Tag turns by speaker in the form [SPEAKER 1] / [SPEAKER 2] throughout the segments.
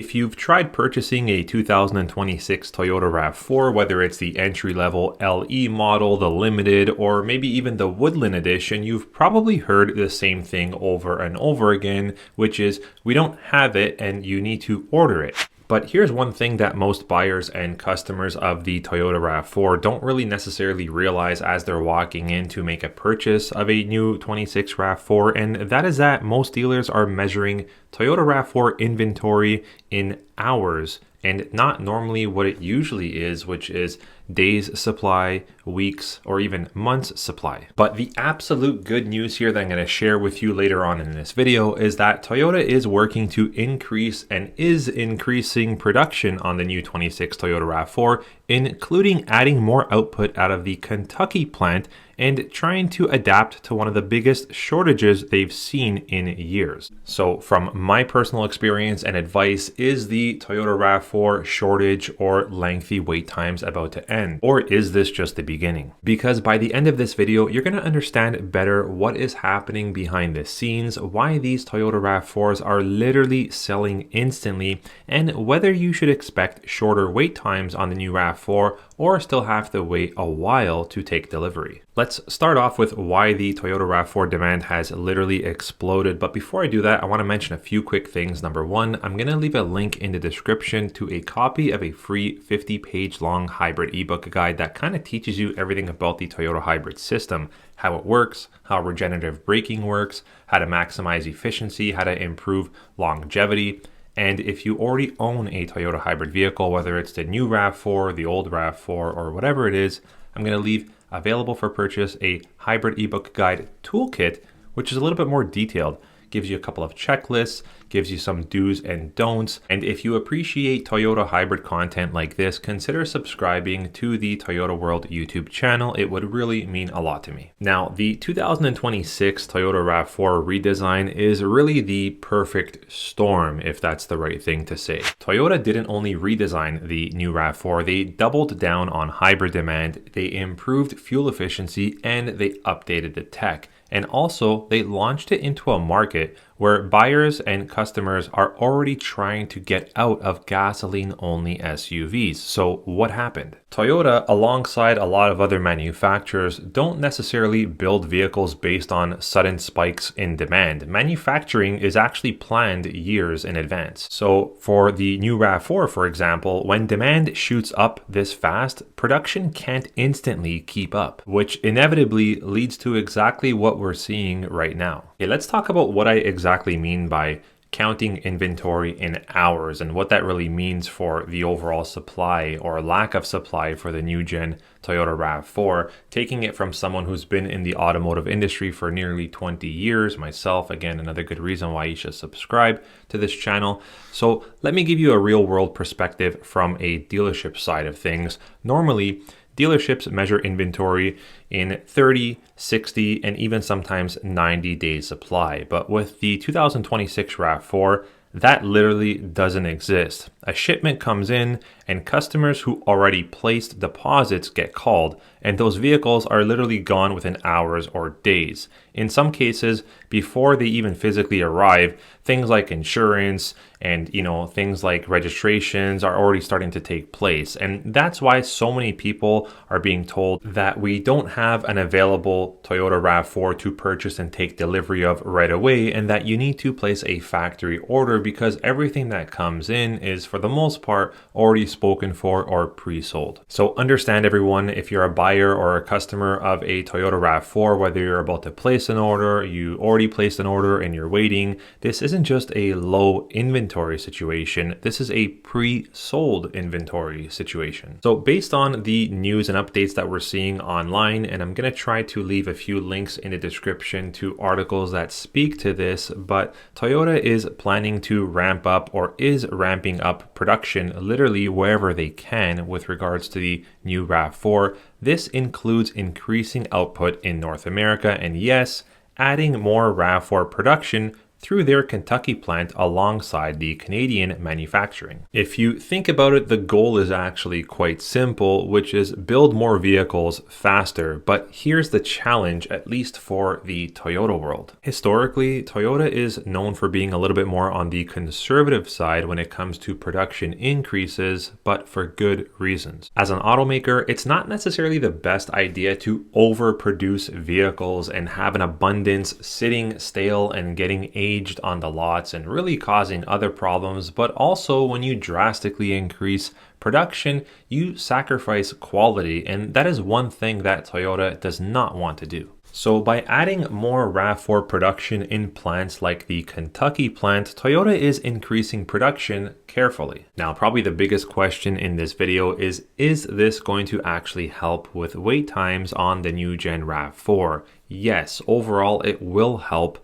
[SPEAKER 1] If you've tried purchasing a 2026 Toyota RAV4, whether it's the entry-level LE model, the limited, or maybe even the Woodland edition, you've probably heard the same thing over and over again, which is we don't have it and you need to order it. But here's one thing that most buyers and customers of the Toyota RAV4 don't really necessarily realize as they're walking in to make a purchase of a new 26 RAV4, and that is that most dealers are measuring Toyota RAV4 inventory in hours and not normally what it usually is, which is days supply, weeks, or even months supply. But the absolute good news here that I'm going to share with you later on in this video is that Toyota is working to increase and is increasing production on the new 26 Toyota RAV4, including adding more output out of the Kentucky plant and trying to adapt to one of the biggest shortages they've seen in years. So from my personal experience and advice, is the Toyota RAV4 shortage or lengthy wait times about to end? Or is this just the beginning? Because by the end of this video, you're going to understand better what is happening behind the scenes, why these Toyota RAV4s are literally selling instantly, and whether you should expect shorter wait times on the new RAV4 or still have to wait a while to take delivery. Let's start off with why the Toyota RAV4 demand has literally exploded. But before I do that, I want to mention a few quick things. Number one, I'm going to leave a link in the description to a copy of a free 50-page long hybrid ebook guide that kind of teaches you everything about the Toyota hybrid system, how it works, how regenerative braking works, how to maximize efficiency, how to improve longevity. And if you already own a Toyota hybrid vehicle, whether it's the new RAV4, the old RAV4, or whatever it is, I'm going to leave available for purchase a hybrid ebook guide toolkit, which is a little bit more detailed. Gives you a couple of checklists, gives you some do's and don'ts. And if you appreciate Toyota hybrid content like this, consider subscribing to the Toyota World YouTube channel. It would really mean a lot to me. Now, the 2026 Toyota RAV4 redesign is really the perfect storm, if that's the right thing to say. Toyota didn't only redesign the new RAV4, they doubled down on hybrid demand, they improved fuel efficiency, and they updated the tech. And also, they launched it into a market where buyers and customers are already trying to get out of gasoline-only SUVs. So what happened? Toyota, alongside a lot of other manufacturers, don't necessarily build vehicles based on sudden spikes in demand. Manufacturing is actually planned years in advance. So for the new RAV4, for example, when demand shoots up this fast, production can't instantly keep up, which inevitably leads to exactly what we're seeing right now. Okay, let's talk about what I exactly mean by counting inventory in hours and what that really means for the overall supply or lack of supply for the new gen Toyota RAV4, taking it from someone who's been in the automotive industry for nearly 20 years, myself, again, another good reason why you should subscribe to this channel. So let me give you a real world perspective from a dealership side of things. Normally, dealerships measure inventory in 30, 60, and even sometimes 90 days supply. But with the 2026 RAV4, that literally doesn't exist. A shipment comes in and customers who already placed deposits get called, and those vehicles are literally gone within hours or days. In some cases, before they even physically arrive, things like insurance and things like registrations are already starting to take place. And that's why so many people are being told that we don't have an available Toyota RAV4 to purchase and take delivery of right away, and that you need to place a factory order because everything that comes in is for the most part already spoken for or pre-sold. So understand, everyone, if you're a buyer or a customer of a Toyota RAV4, whether you're about to place an order, you already placed an order and you're waiting, this isn't just a low inventory situation, this is a pre-sold inventory situation. So based on the news and updates that we're seeing online, and I'm going to try to leave a few links in the description to articles that speak to this, but Toyota is planning to ramp up or is ramping up production literally wherever they can with regards to the new RAV4. This includes increasing output in North America and, yes, adding more RAV4 production through their Kentucky plant alongside the Canadian manufacturing. If you think about it, the goal is actually quite simple, which is build more vehicles faster. But here's the challenge, at least for the Toyota world. Historically, Toyota is known for being a little bit more on the conservative side when it comes to production increases, but for good reasons. As an automaker, it's not necessarily the best idea to overproduce vehicles and have an abundance sitting stale and getting aged on the lots and really causing other problems. But also, when you drastically increase production, you sacrifice quality, and that is one thing that Toyota does not want to do. So by adding more RAV4 production in plants like the Kentucky plant, Toyota is increasing production carefully. Now, probably the biggest question in this video is this going to actually help with wait times on the new gen RAV4? Yes, overall it will help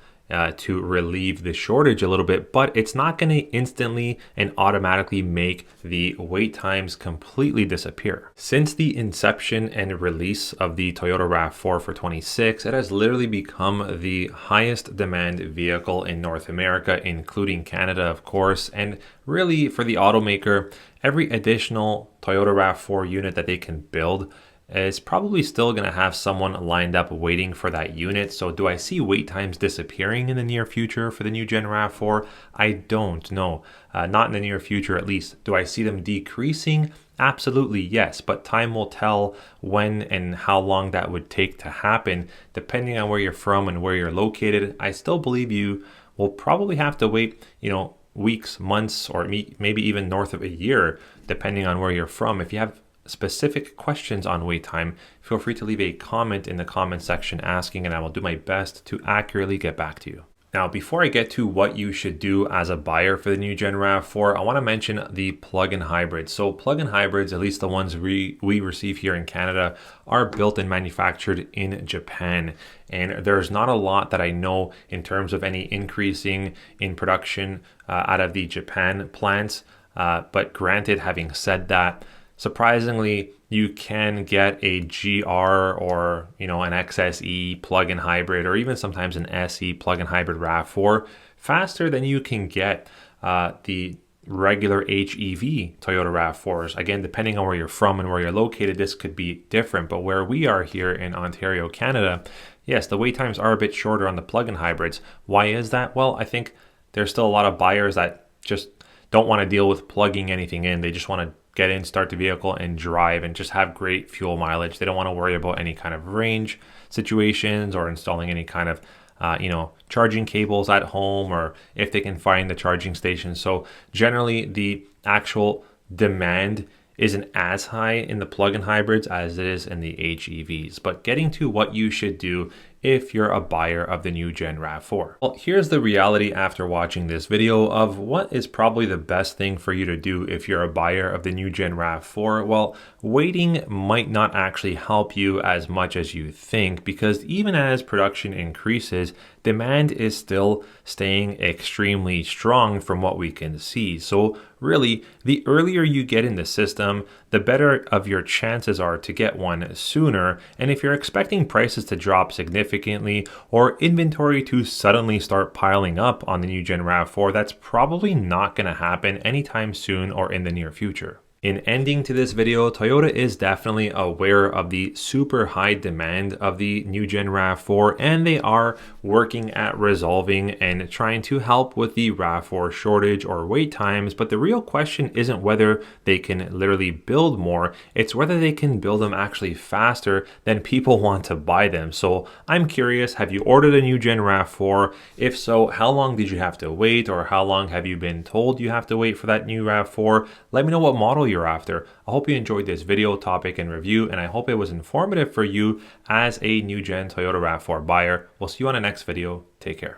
[SPEAKER 1] to relieve the shortage a little bit, but it's not going to instantly and automatically make the wait times completely disappear. Since the inception and release of the Toyota RAV4 for 26, it has literally become the highest demand vehicle in North America, including Canada, of course. And really, for the automaker, every additional Toyota RAV4 unit that they can build is probably still going to have someone lined up waiting for that unit. So do I see wait times disappearing in the near future for the new gen RAV4? I don't know. Not in the near future, at least. Do I see them decreasing? Absolutely, yes. But time will tell when and how long that would take to happen, depending on where you're from and where you're located. I still believe you will probably have to wait, weeks, months, or maybe even north of a year, depending on where you're from. If you have specific questions on wait time, feel free to leave a comment in the comment section asking, and I will do my best to accurately get back to you. Now, before I get to what you should do as a buyer for the new gen RAV4, I want to mention the plug-in hybrids. So plug-in hybrids, at least the ones we receive here in Canada, are built and manufactured in Japan. And there's not a lot that I know in terms of any increasing in production out of the Japan plants. But granted, having said that, surprisingly, you can get a GR or an XSE plug-in hybrid, or even sometimes an SE plug-in hybrid RAV4 faster than you can get the regular HEV Toyota RAV4s. Again, depending on where you're from and where you're located, this could be different. But where we are here in Ontario, Canada, yes, the wait times are a bit shorter on the plug-in hybrids. Why is that? Well, I think there's still a lot of buyers that just don't want to deal with plugging anything in. They just want to get in, start the vehicle, and drive and just have great fuel mileage. They don't want to worry about any kind of range situations or installing any kind of charging cables at home, or if they can find the charging station. So generally, the actual demand isn't as high in the plug-in hybrids as it is in the HEVs. But getting to what you should do if you're a buyer of the new gen RAV4. Well, here's the reality after watching this video of what is probably the best thing for you to do if you're a buyer of the new gen RAV4. Well, waiting might not actually help you as much as you think, because even as production increases, demand is still staying extremely strong from what we can see. So really, the earlier you get in the system, the better of your chances are to get one sooner. And if you're expecting prices to drop significantly or inventory to suddenly start piling up on the new gen RAV4, that's probably not going to happen anytime soon or in the near future. In ending to this video, Toyota is definitely aware of the super high demand of the new gen RAV4, and they are working at resolving and trying to help with the RAV4 shortage or wait times. But the real question isn't whether they can literally build more, it's whether they can build them actually faster than people want to buy them. So I'm curious, have you ordered a new gen RAV4? If so, how long did you have to wait, or how long have you been told you have to wait for that new RAV4? Let me know what model you're after. I hope you enjoyed this video topic and review, and I hope it was informative for you as a new gen Toyota RAV4 buyer. We'll see you on the next video. Take care.